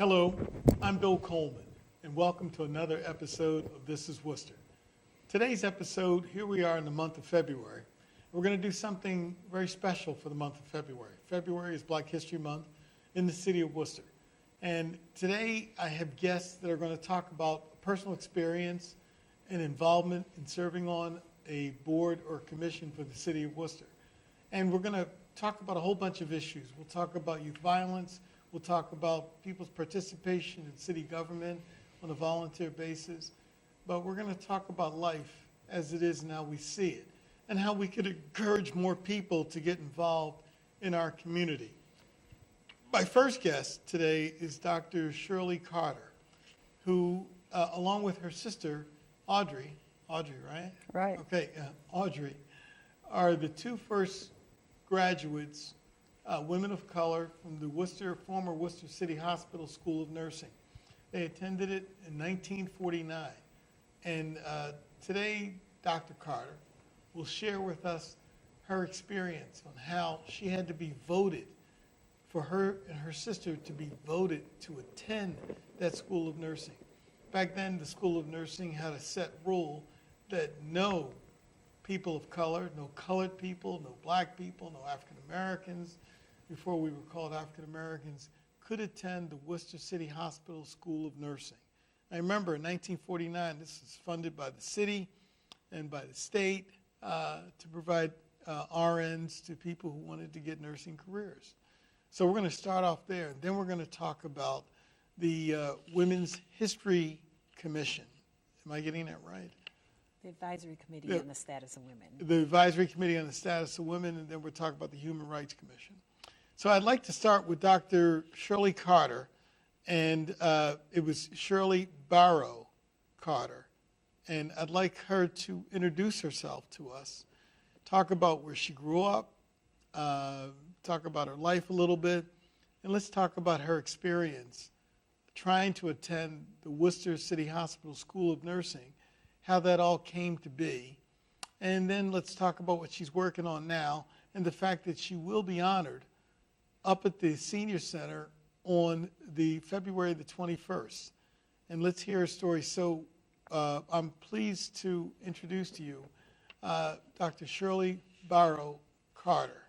Hello, I'm Bill Coleman, and welcome to another episode of This is Worcester. Today's episode, here we are in the month of February. We're going to do something very special for the month of February. February is Black History Month in the city of Worcester. And today I have guests that are going to talk about personal experience and involvement in serving on a board or commission for the city of Worcester. And we're going to talk about a whole bunch of issues. We'll talk about youth violence. We'll talk about people's participation in city government on a volunteer basis. But we're going to talk about life as it is and how we see it, and how we could encourage more people to get involved in our community. My first guest today is Dr. Shirley Carter, who, along with her sister, Audrey, right? Right. Okay, Audrey, are the two first graduates, women of color from the former Worcester City Hospital School of Nursing. They attended it in 1949. And today, Dr. Carter will share with us her experience on how she had to be voted, for her and her sister to be voted to attend that School of Nursing. Back then, the School of Nursing had a set rule that no people of color, no colored people, no black people, no African Americans, before we were called African Americans, could attend the Worcester City Hospital School of Nursing. I remember in 1949, this was funded by the city and by the state to provide RNs to people who wanted to get nursing careers. So we're going to start off there, and then we're going to talk about the Women's History Commission. Am I getting that right? The Advisory Committee on the Status of Women. The Advisory Committee on the Status of Women, and then we'll talk about the Human Rights Commission. So I'd like to start with Dr. Shirley Carter, and it was Shirley Barrow Carter. And I'd like her to introduce herself to us, talk about where she grew up, talk about her life a little bit, and let's talk about her experience trying to attend the Worcester City Hospital School of Nursing, how that all came to be. And then let's talk about what she's working on now and the fact that she will be honored up at the Senior Center on the February the 21st. And let's hear her story. So I'm pleased to introduce to you Dr. Shirley Barrow Carter.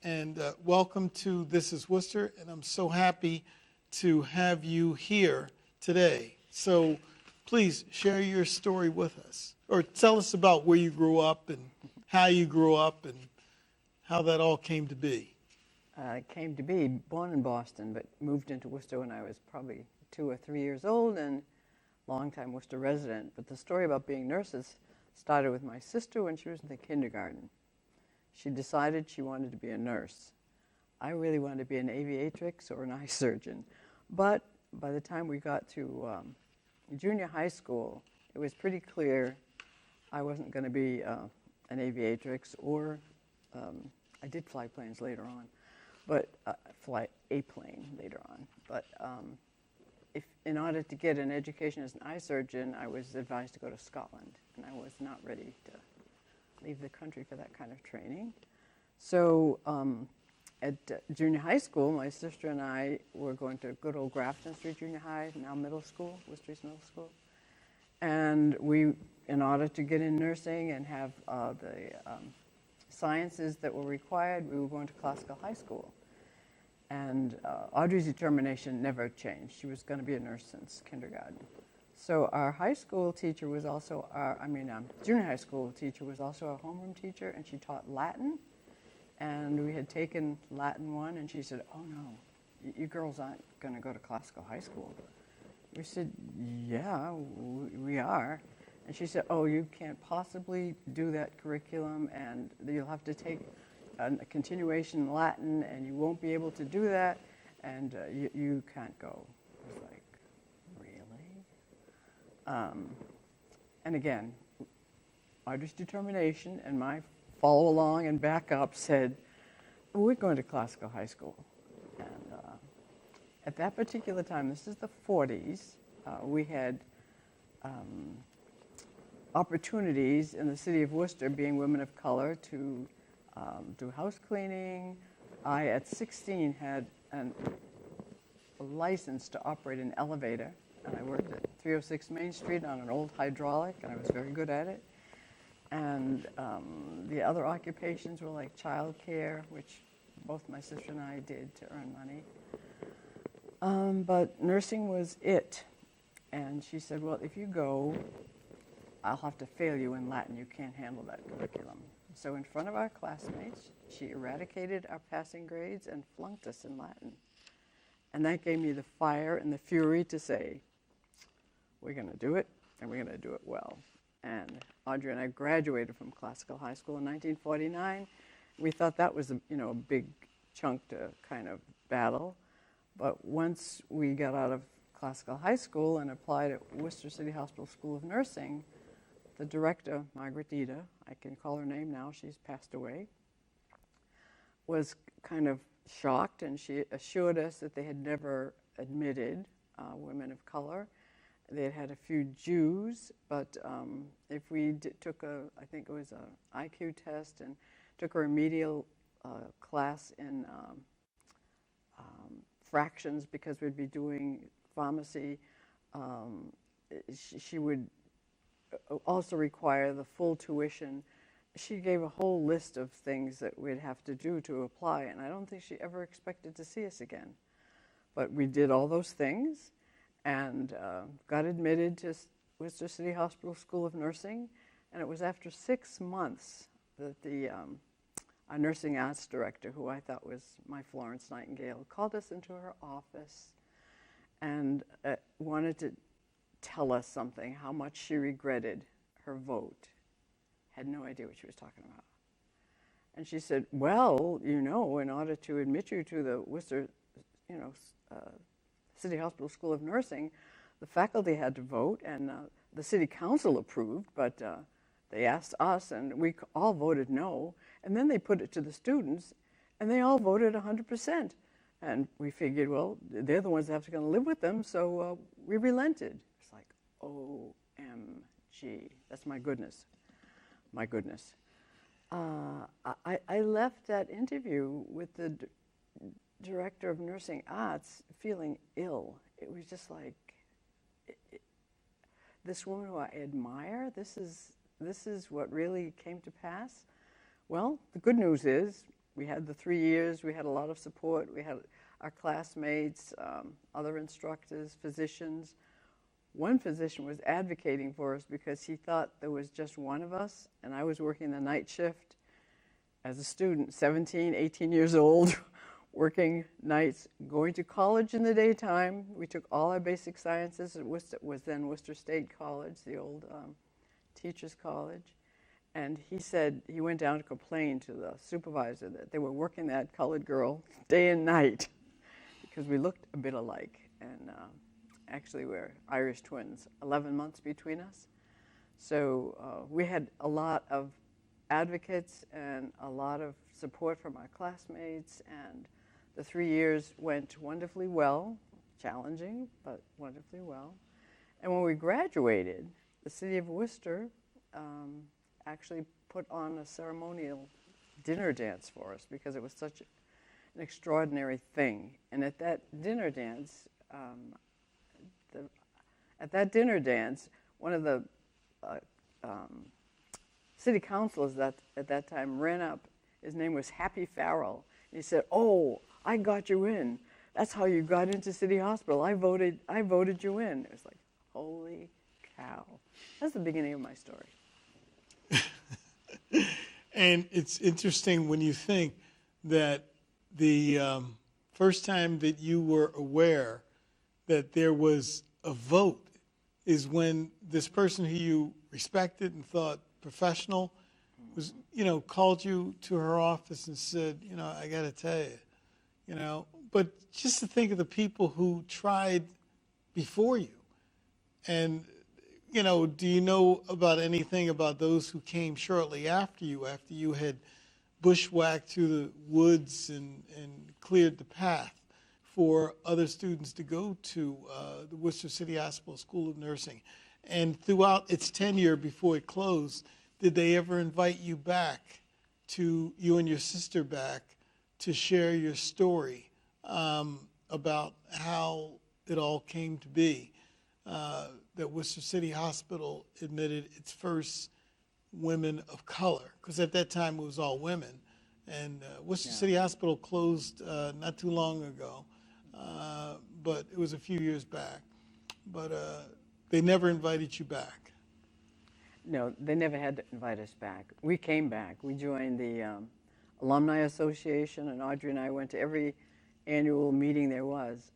And welcome to This is Worcester, and I'm so happy to have you here today. So please share your story with us, or tell us about where you grew up and how you grew up and how that all came to be. I came to be born in Boston, but moved into Worcester when I was probably 2 or 3 years old, and longtime Worcester resident. But the story about being nurses started with my sister when she was in the kindergarten. She decided she wanted to be a nurse. I really wanted to be an aviatrix or an eye surgeon. But by the time we got to junior high school, it was pretty clear I wasn't going to be an aviatrix, or I did fly planes later on, but fly a plane later on. But if in order to get an education as an eye surgeon, I was advised to go to Scotland, and I was not ready to leave the country for that kind of training. So at junior high school, my sister and I were going to good old Grafton Street Junior High, now middle school, Worcester's middle school. And we, in order to get in nursing and have the sciences that were required, we were going to classical high school. And Audrey's determination never changed. She was going to be a nurse since kindergarten. So our high school teacher was also junior high school teacher was also our homeroom teacher, and she taught Latin. And we had taken Latin 1, and she said, "Oh no, you girls aren't going to go to classical high school." We said, "Yeah, we are." And she said, "Oh, you can't possibly do that curriculum, and you'll have to take a continuation in Latin, and you won't be able to do that, and you can't go." I was like, really? And again, Audrey's determination and my follow along and back up said, "We're going to classical high school." And at that particular time, this is the 40s, we had opportunities in the city of Worcester, being women of color, to do house cleaning. I, at 16, had an a license to operate an elevator. And I worked at 306 Main Street on an old hydraulic, and I was very good at it. And the other occupations were like childcare, which both my sister and I did to earn money. But nursing was it. And she said, well, if you go, I'll have to fail you in Latin. You can't handle that curriculum. So in front of our classmates, she eradicated our passing grades and flunked us in Latin. And that gave me the fire and the fury to say, we're going to do it, and we're going to do it well. And Audrey and I graduated from classical high school in 1949. We thought that was a big chunk to kind of battle. But once we got out of classical high school and applied at Worcester City Hospital School of Nursing, the director, Margaret Dita, I can call her name now, she's passed away, was kind of shocked, and she assured us that they had never admitted women of color. They had had a few Jews, but if we took I think it was an IQ test and took a remedial class in fractions because we'd be doing pharmacy, she would also require the full tuition. She gave a whole list of things that we'd have to do to apply, and I don't think she ever expected to see us again. But we did all those things and got admitted to Worcester City Hospital School of Nursing, and it was after 6 months that our nursing arts director, who I thought was my Florence Nightingale, called us into her office and wanted to tell us something, how much she regretted her vote. Had no idea what she was talking about. And she said, well, in order to admit you to the Worcester, City Hospital School of Nursing, the faculty had to vote, and the city council approved, but they asked us, and we all voted no, and then they put it to the students, and they all voted 100%. And we figured, well, they're the ones that have to live with them, so we relented. It's like, OMG, that's my goodness. My goodness. I left that interview with the director of nursing arts feeling ill. It was just like, this woman who I admire, this is what really came to pass. Well, the good news is we had the 3 years, we had a lot of support, we had our classmates, other instructors, physicians. One physician was advocating for us because he thought there was just one of us, and I was working the night shift as a student, 17, 18 years old, working nights, going to college in the daytime. We took all our basic sciences at Worcester, was then Worcester State College, the old teachers' college. And he said he went down to complain to the supervisor that they were working that colored girl day and night because we looked a bit alike. And actually, we're Irish twins, 11 months between us. So we had a lot of advocates and a lot of support from our classmates, and the 3 years went wonderfully well, challenging, but wonderfully well. And when we graduated, the city of Worcester actually put on a ceremonial dinner dance for us because it was such an extraordinary thing. And at that dinner dance, one of the city councilors at that time ran up. His name was Happy Farrell. And he said, "Oh, I got you in. That's how you got into City Hospital. I voted you in." It was like, holy cow. That's the beginning of my story. And it's interesting when you think that the first time that you were aware that there was a vote is when this person who you respected and thought professional was, called you to her office and said, I got to tell you, but just to think of the people who tried before you. And, do you know about anything about those who came shortly after you had bushwhacked through the woods and cleared the path for other students to go to the Worcester City Hospital School of Nursing? And throughout its tenure before it closed, did they ever invite you back, you and your sister back, to share your story? about how it all came to be, that Worcester City Hospital admitted its first women of color, because at that time it was all women. And Worcester City Hospital closed not too long ago, but it was a few years back. But they never invited you back. No, they never had to invite us back. We came back. We joined the Alumni Association, and Audrey and I went to every annual meeting there was.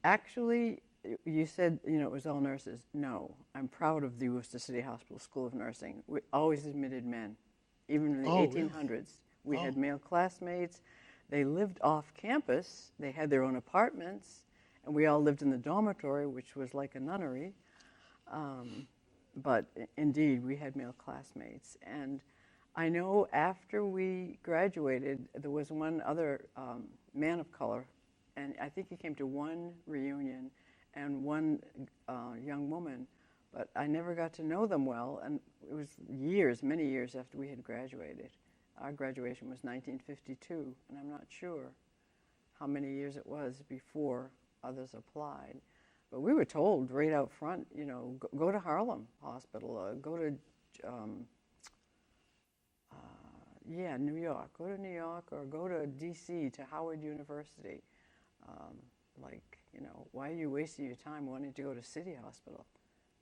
Actually, you said, it was all nurses. No, I'm proud of the Worcester City Hospital School of Nursing. We always admitted men. Even in the 1800s, really? We had male classmates. They lived off campus. They had their own apartments, and we all lived in the dormitory, which was like a nunnery. But indeed, we had male classmates. And I know after we graduated, there was one other man of color, and I think he came to one reunion, and one young woman, but I never got to know them well, and it was years, many years after we had graduated. Our graduation was 1952, and I'm not sure how many years it was before others applied. But we were told right out front, go to Harlem Hospital, go to, New York. Go to New York or go to D.C. to Howard University. Why are you wasting your time wanting to go to City Hospital?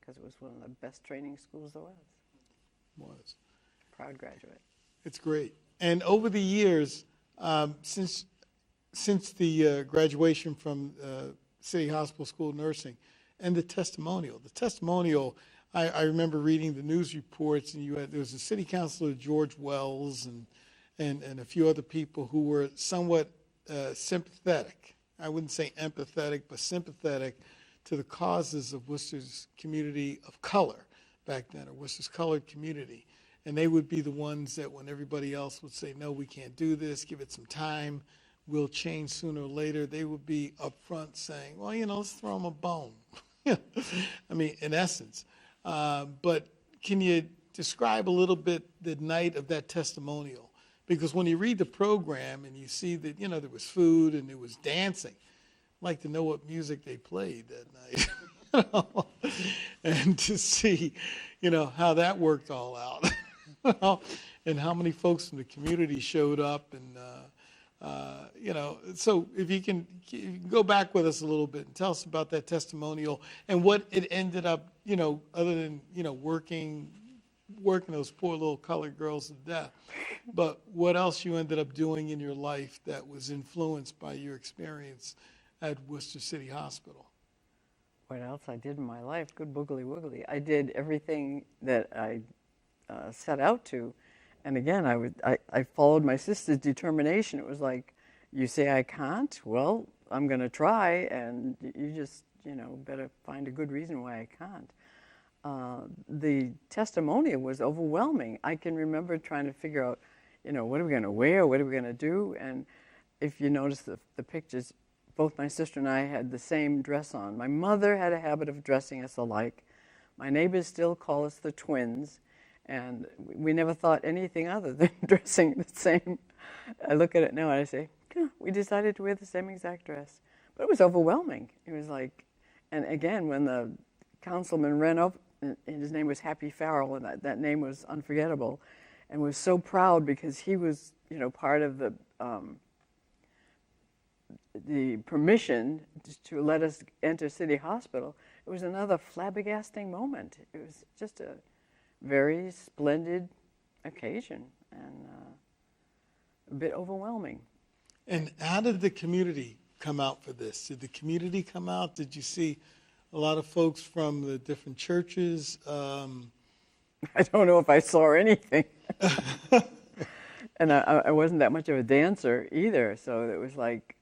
Because it was one of the best training schools there was. Proud graduate. It's great. And over the years, since the graduation from City Hospital School of Nursing, and the testimonial, I remember reading the news reports, and there was a city councilor, George Wells, and a few other people who were somewhat sympathetic. I wouldn't say empathetic, but sympathetic to the causes of Worcester's community of color back then, or Worcester's colored community. And they would be the ones that when everybody else would say, no, we can't do this, give it some time, we'll change sooner or later, they would be up front saying, well, let's throw them a bone. I mean, in essence. But can you describe a little bit the night of that testimonial? Because when you read the program and you see that, there was food and there was dancing, I'd like to know what music they played that night. And to see, how that worked all out. And how many folks from the community showed up. And, so if you can go back with us a little bit and tell us about that testimonial and what it ended up, other than, working those poor little colored girls to death. But what else you ended up doing in your life that was influenced by your experience at Worcester City Hospital? What else I did in my life? Good boogly woogly. I did everything that I set out to. And again, I followed my sister's determination. It was like, you say I can't? Well, I'm going to try, and you just, better find a good reason why I can't. The testimonial was overwhelming. I can remember trying to figure out, what are we going to wear? What are we going to do? And if you notice the pictures, both my sister and I had the same dress on. My mother had a habit of dressing us alike. My neighbors still call us the twins. And we never thought anything other than dressing the same. I look at it now and I say, we decided to wear the same exact dress. But it was overwhelming. It was like, and again, when the councilman ran up, and his name was Happy Farrell, and that name was unforgettable, and was so proud because he was, part of the permission to let us enter City Hospital. It was another flabbergasting moment. It was just a very splendid occasion and a bit overwhelming. And how did the community come out for this? Did the community come out? Did you see a lot of folks from the different churches? I don't know if I saw anything. And I wasn't that much of a dancer either, so it was like...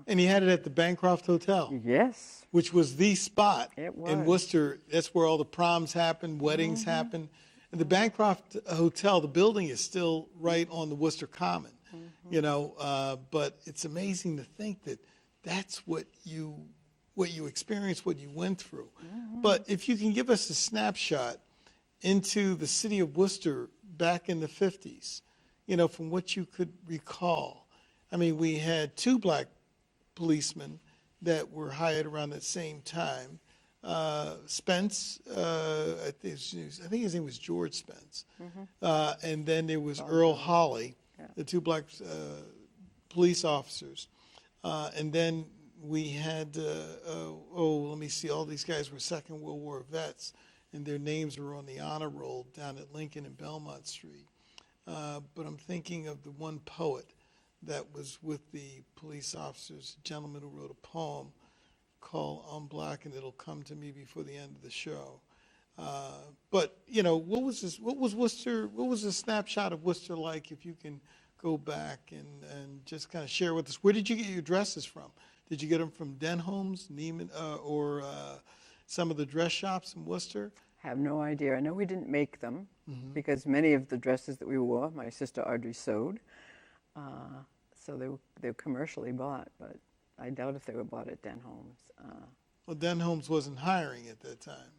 And you had it at the Bancroft Hotel. Yes. Which was the spot in Worcester. That's where all the proms happen, weddings happen. And the Bancroft Hotel, the building is still right on the Worcester Common, but it's amazing to think that that's what you experienced, what you went through. But if you can give us a snapshot into the city of Worcester back in the 50s, from what you could recall. I mean, we had 2 black policemen that were hired around that same time. Spence, I think his name was George Spence. And then there was Earl Holly, the two black police officers. And then we had, let me see, all these guys were Second World War vets, and their names were on the honor roll down at Lincoln and Belmont Street. But I'm thinking of the one poet that was with the police officers, a gentleman who wrote a poem called "I'm Black and It'll Come to Me Before the End of the Show." But you know, what was Worcester? What was a snapshot of Worcester like? If you can go back and just kind of share with us, where did you get your dresses from? Did you get them from Denholm's, Neiman, or some of the dress shops in Worcester? Have no idea. I know we didn't make them because many of the dresses that we wore, my sister Audrey sewed, so they were commercially bought. But I doubt if they were bought at Denholm's. Well, Denholm's wasn't hiring at that time.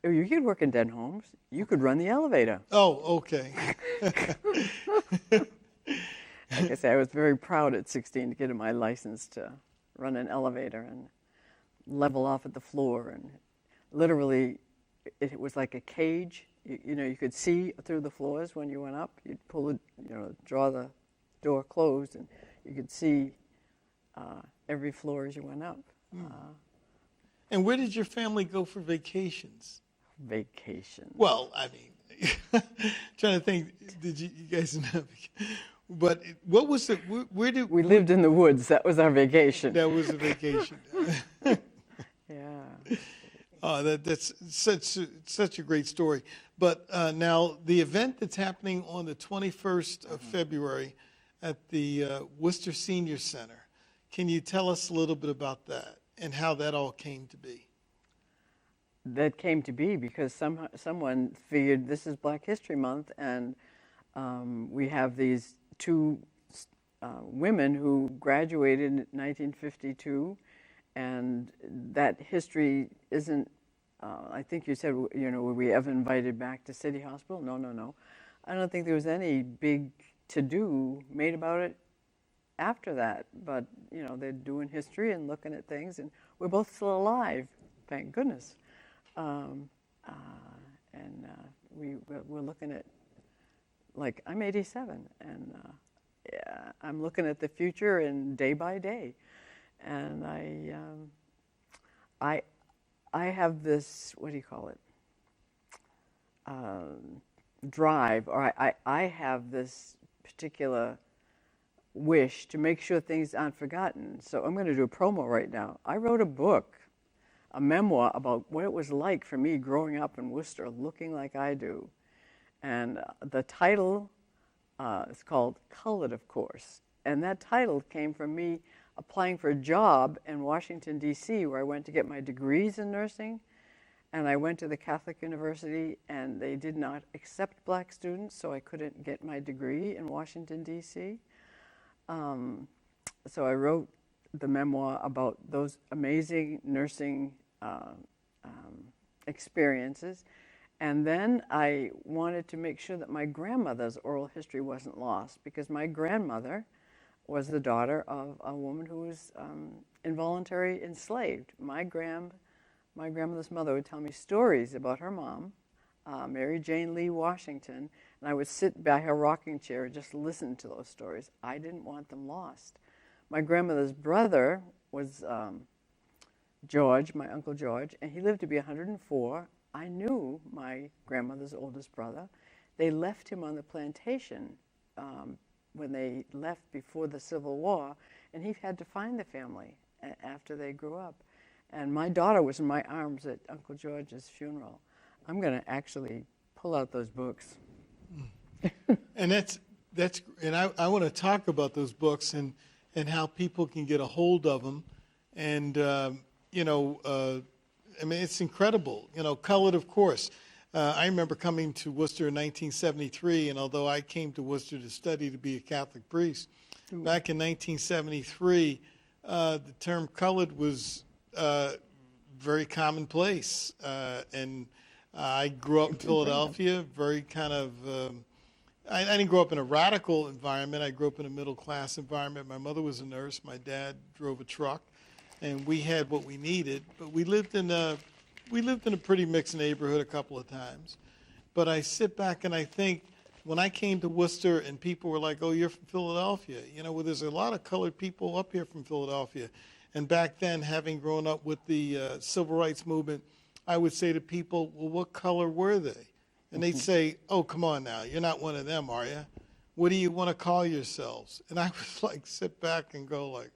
You could work in Denholm's. You could run the elevator. Oh, okay. Like I say, I was very proud at 16 to get my license to run an elevator and level off at the floor. And literally, it was like a cage. You know, you could see through the floors when you went up. You'd pull it, draw the door closed, and you could see every floor as you went up. And where did your family go for vacations? Vacation. Well, I mean, trying to think, did you guys have? But what was the? Where did we lived in the woods? That was our vacation. That was a vacation. Yeah. Oh, that's such a great story. But now the event that's happening on the 21st of February at the Worcester Senior Center. Can you tell us a little bit about that and how that all came to be? That came to be because someone figured this is Black History Month, and we have these two women who graduated in 1952, and that history isn't, I think you said, were we ever invited back to City Hospital? No. I don't think there was any big to-do made about it after that, but they're doing history and looking at things, and we're both still alive, thank goodness. We're looking at, like, I'm 87, and I'm looking at the future and day by day, and I have this, what do you call it, drive, or I have this particular wish to make sure things aren't forgotten. So I'm going to do a promo right now. I wrote a book, a memoir about what it was like for me growing up in Worcester, looking like I do. And the title is called Colored, of course. And that title came from me applying for a job in Washington, D.C., where I went to get my degrees in nursing. And I went to the Catholic University, and they did not accept black students, so I couldn't get my degree in Washington, D.C. So I wrote the memoir about those amazing nursing experiences. And then I wanted to make sure that my grandmother's oral history wasn't lost, because my grandmother was the daughter of a woman who was involuntarily enslaved. My grandmother's mother would tell me stories about her mom, Mary Jane Lee Washington, and I would sit by her rocking chair and just listen to those stories. I didn't want them lost. My grandmother's brother was George, my Uncle George, and he lived to be 104. I knew my grandmother's oldest brother. They left him on the plantation when they left before the Civil War, and he had to find the family after they grew up. And my daughter was in my arms at Uncle George's funeral. I'm going to actually pull out those books. And I want to talk about those books and how people can get a hold of them. And, I mean, it's incredible. Colored, of course. I remember coming to Worcester in 1973, and although I came to Worcester to study to be a Catholic priest, back in 1973, the term colored was very commonplace. And I grew up in Philadelphia, very kind of I didn't grow up in a radical environment. I grew up in a middle-class environment. My mother was a nurse. My dad drove a truck, and we had what we needed. But we lived in a pretty mixed neighborhood a couple of times. But I sit back and I think, when I came to Worcester and people were like, "Oh, you're from Philadelphia," well, there's a lot of colored people up here from Philadelphia. And back then, having grown up with the civil rights movement, I would say to people, "Well, what color were they?" And they'd say, "Oh, come on now, you're not one of them, are you? What do you want to call yourselves?" And I would like sit back and go like,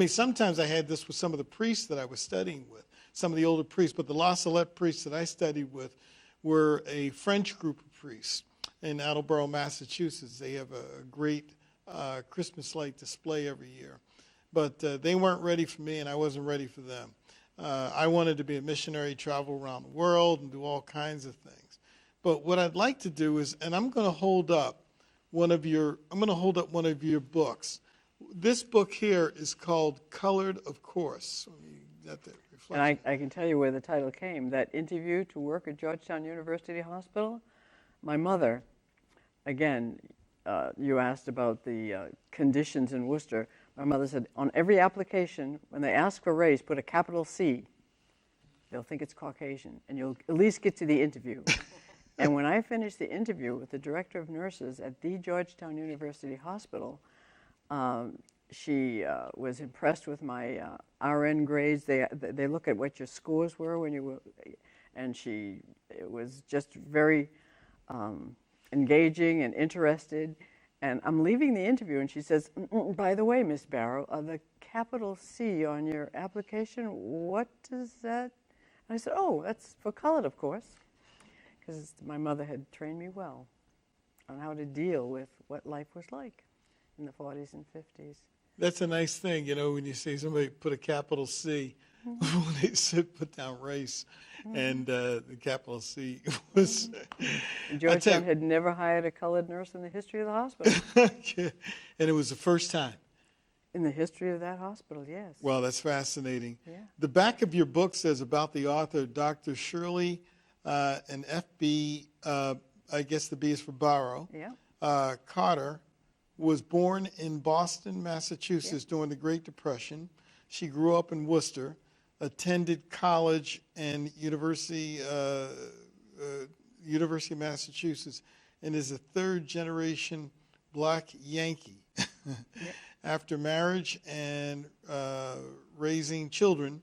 sometimes I had this with some of the priests that I was studying with, some of the older priests, but the La Salette priests that I studied with were a French group of priests in Attleboro, Massachusetts. They have a great Christmas light display every year. But they weren't ready for me, and I wasn't ready for them. I wanted to be a missionary, travel around the world, and do all kinds of things. But what I'd like to do is, and I'm going to hold up one of your books. This book here is called Colored, of Course. And I can tell you where the title came. That interview to work at Georgetown University Hospital, my mother, again, you asked about the conditions in Worcester. My mother said, on every application, when they ask for race, put a capital C. They'll think it's Caucasian, and you'll at least get to the interview. And when I finished the interview with the director of nurses at the Georgetown University Hospital, she was impressed with my RN grades. They look at what your scores were when you were, and it was just very engaging and interested. And I'm leaving the interview, and she says, "By the way, Miss Barrow, the capital C on your application, what does that?" And I said, "Oh, that's for colored, of course," because my mother had trained me well on how to deal with what life was like in the 40s and 50s. That's a nice thing, when you say somebody put a capital C, when they said put down race, and the capital C was... Georgetown had never hired a colored nurse in the history of the hospital. Yeah. And it was the first time. In the history of that hospital, yes. Well, that's fascinating. Yeah. The back of your book says about the author, Dr. Shirley, and F.B., I guess the B is for Barrow, Yeah. Carter, was born in Boston, Massachusetts during the Great Depression. She grew up in Worcester, attended college and University of Massachusetts, and is a third-generation black Yankee. After marriage and raising children,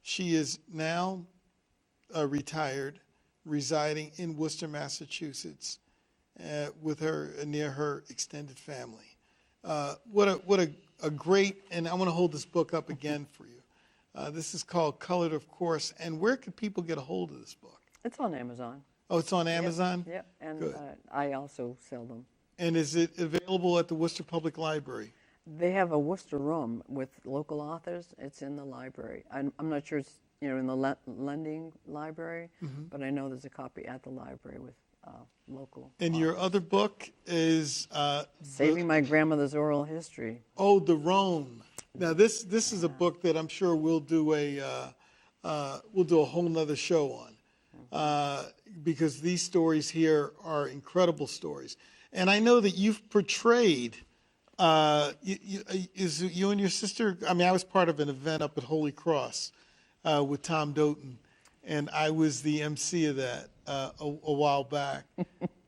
she is now retired, residing in Worcester, Massachusetts, near her extended family. What a great, and I want to hold this book up again for you. This is called Colored, of Course. And where could people get a hold of this book? It's on Amazon. Oh, it's on Amazon? Yep. And I also sell them. And is it available at the Worcester Public Library? They have a Worcester room with local authors. It's in the library. I'm not sure it's in the lending library, but I know there's a copy at the library with local. And your other book is Saving My Grandmother's Oral History. Oh, the Rhone. Now this is a book that I'm sure we'll do a whole nother show on, because these stories here are incredible stories. And I know that you've portrayed. Is you and your sister? I was part of an event up at Holy Cross with Tom Doughton, and I was the MC of that a while back.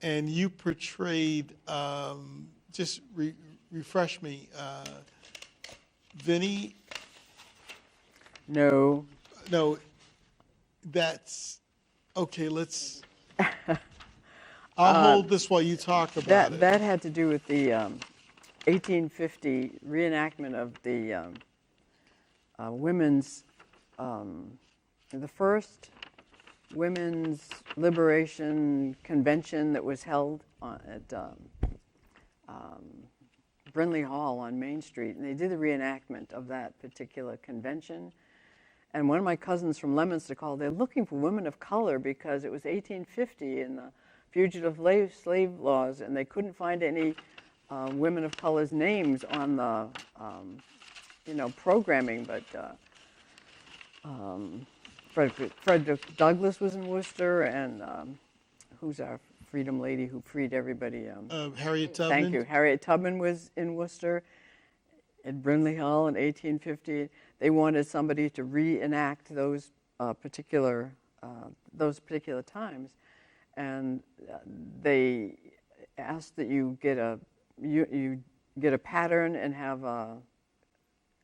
And you portrayed, refresh me, Vinny? No, that's, okay, let's, I'll hold this while you talk about it. That had to do with the 1850 reenactment of the women's, the first women's liberation convention that was held at Brindley Hall on Main Street, and they did the reenactment of that particular convention. And one of my cousins from Leominster called. They're looking for women of color because it was 1850 in the fugitive slave laws, and they couldn't find any women of color's names on the programming. But Frederick Douglass was in Worcester, and who's our freedom lady who freed everybody. Harriet Tubman. Thank you. Harriet Tubman was in Worcester at Brindley Hall in 1850. They wanted somebody to reenact those particular times, and they asked that you get a pattern and have a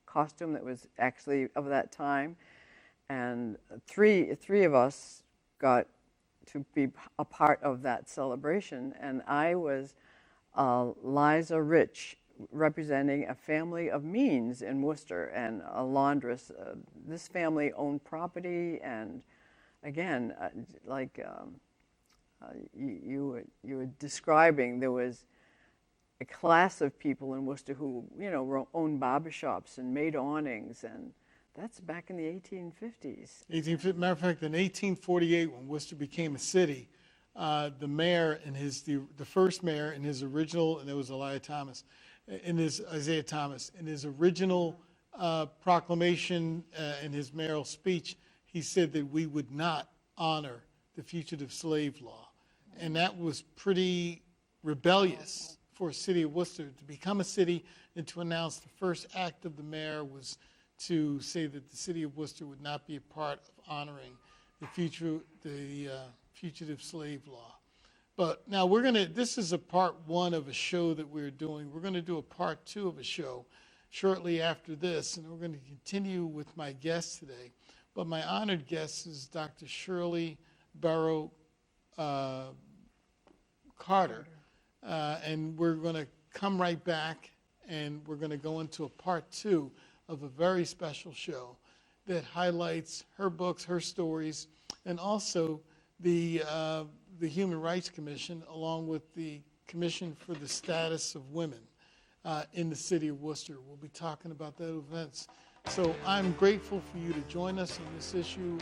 costume that was actually of that time. And three of us got to be a part of that celebration, and I was Liza Rich, representing a family of means in Worcester and a laundress. This family owned property, and again, you were describing, there was a class of people in Worcester who, owned barbershops and made awnings, and that's back in the 1850s. Matter of fact, in 1848, when Worcester became a city, the mayor and the first mayor in his original, and there was Isaiah Thomas, in his original proclamation in his mayoral speech, he said that we would not honor the fugitive slave law. And that was pretty rebellious for a city of Worcester to become a city and to announce the first act of the mayor was to say that the city of Worcester would not be a part of honoring the fugitive slave law. But now this is a part one of a show that we're doing. We're going to do a part two of a show shortly after this, and we're going to continue with my guest today. But my honored guest is Dr. Shirley Barrow Carter. And we're going to come right back, and we're going to go into a part two of a very special show that highlights her books, her stories, and also the Human Rights Commission, along with the Commission for the Status of Women in the city of Worcester. We'll be talking about those events. So I'm grateful for you to join us on this issue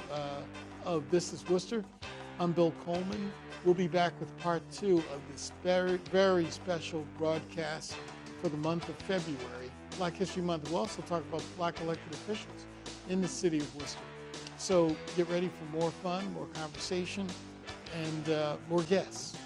of This is Worcester. I'm Bill Coleman. We'll be back with part two of this very, very special broadcast for the month of February, Black History Month. We'll also talk about Black elected officials in the city of Worcester. So get ready for more fun, more conversation, and more guests.